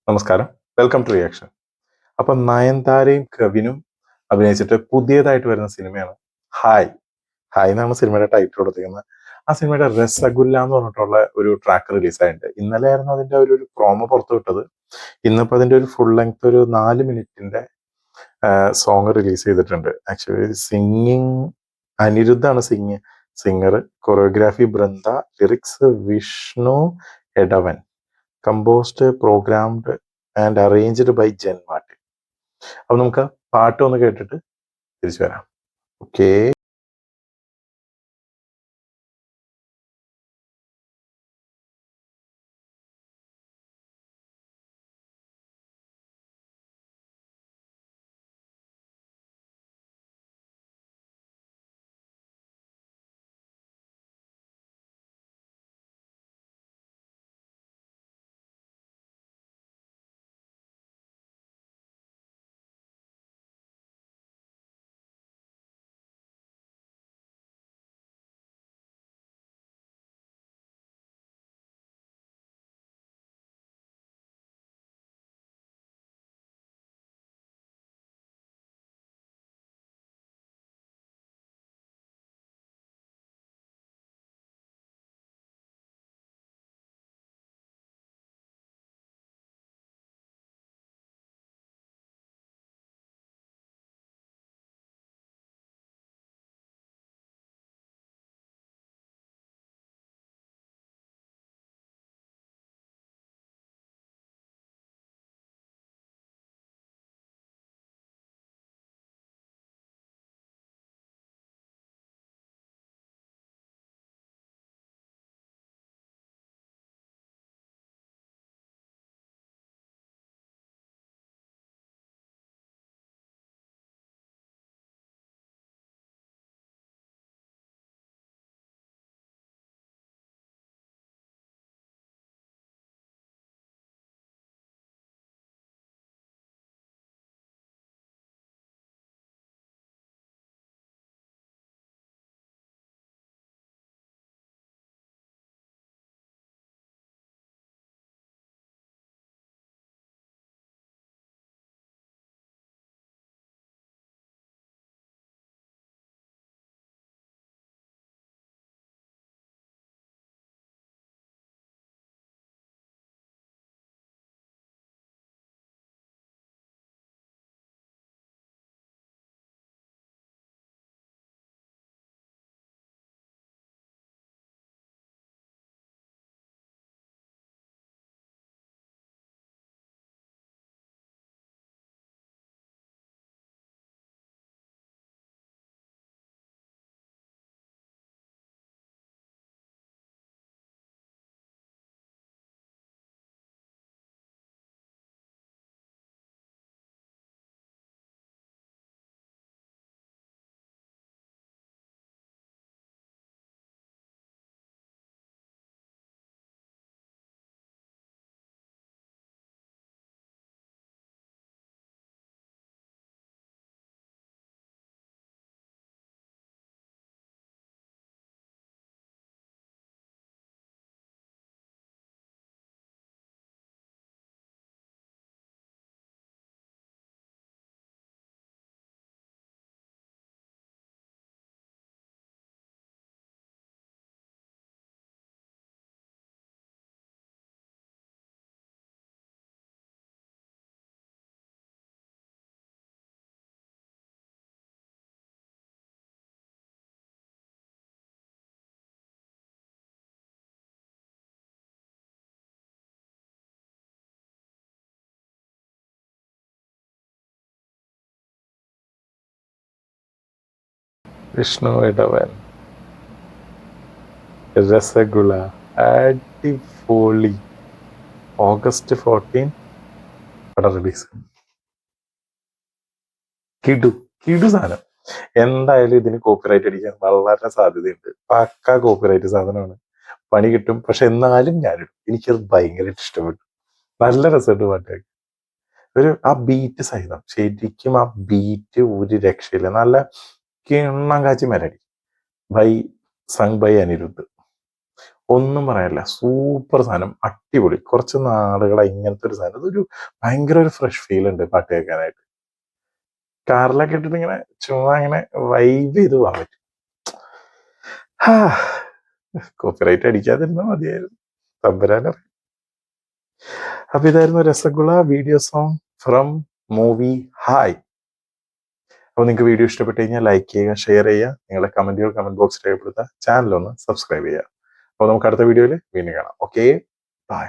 നമസ്കാരം, welcome to reaction. അപ്പം നയൻതാരയും കവിനും അഭിനയിച്ചിട്ട് പുതിയതായിട്ട് വരുന്ന സിനിമയാണ് ഹായ്. ഹായ് എന്നാണ് സിനിമയുടെ ടൈറ്റിൽ കൊടുത്തിരിക്കുന്നത്. ആ സിനിമയുടെ രസഗുല്ല എന്ന് പറഞ്ഞിട്ടുള്ള ഒരു ട്രാക്ക് റിലീസായിട്ടുണ്ട്. ഇന്നലെ ആയിരുന്നു അതിന്റെ ഒരു പ്രോമോ പുറത്തു വിട്ടത്. ഇന്നിപ്പോൾ അതിന്റെ ഒരു ഫുൾ ലെങ്ത് ഒരു 4 മിനിറ്റിന്റെ സോങ് റിലീസ് ചെയ്തിട്ടുണ്ട്. ആക്ച്വലി സിംഗിങ് അനിരുദ്ധാണ് singer. Choreography Brinda, lyrics Vishnu Edavan, composed programmed and arranged by Jen Martin. അപ്പൊ നമുക്ക് പാട്ട് ഒന്ന് കേട്ടിട്ട് തിരിച്ചു വരാം. ഓക്കെ. വിഷ്ണു ഇടവൻ, രസഗുള, അടിപൊളി. August 14 പടം റിലീസ്. കിടു സാധനം. എന്തായാലും ഇതിന് കോപ്പിറൈറ്റ് അടിക്കാൻ വളരെ സാധ്യതയുണ്ട്. പക്ക കോപ്പിറൈറ്റ് സാധനമാണ്. പണി കിട്ടും. പക്ഷെ എന്നാലും ഞാനിടും. എനിക്കത് ഭയങ്കരമായിട്ട് ഇഷ്ടപ്പെട്ടു. നല്ല രസമായിട്ട് പാട്ട്. ആ ബീറ്റ് സഹിതം ശരിക്കും ആ ബീറ്റ് ഒരു രക്ഷയില്ല. നല്ല കിണ്ണം കാച്ചി melody by sung by Anirudh. ഒന്നും പറയാനില്ല, സൂപ്പർ സാധനം, അടിപൊളി. കുറച്ച് നാളുകളായി ഇങ്ങനത്തെ ഒരു സാധനം, അതൊരു ഭയങ്കര ഒരു ഫ്രഷ് ഫീൽ ഉണ്ട് പാട്ട് കേൾക്കാനായിട്ട്. കാറിലൊക്കെ ഇട്ടിട്ട് ഇങ്ങനെ ചുമ്മാ ഇങ്ങനെ വൈബ് ചെയ്ത് പോകാൻ പറ്റും. കോപ്പിറൈറ്റ് അടിക്കാതിരുന്നാൽ മതിയായിരുന്നു, തമ്പുരാനറിയാം. അപ്പൊ ഇതായിരുന്നു rasgulla video song from movie hi. അപ്പോൾ നിങ്ങൾക്ക് വീഡിയോ ഇഷ്ടപ്പെട്ട് കഴിഞ്ഞാൽ ലൈക്ക് ചെയ്യുക, ഷെയർ ചെയ്യുക, നിങ്ങളുടെ കമന്റുകൾ കമന്റ് ബോക്സിൽ രേഖപ്പെടുത്തുക, ചാനൽ ഒന്ന് സബ്സ്ക്രൈബ് ചെയ്യുക. അപ്പോൾ നമുക്ക് അടുത്ത വീഡിയോയിൽ വീണ്ടും കാണാം. Okay, by.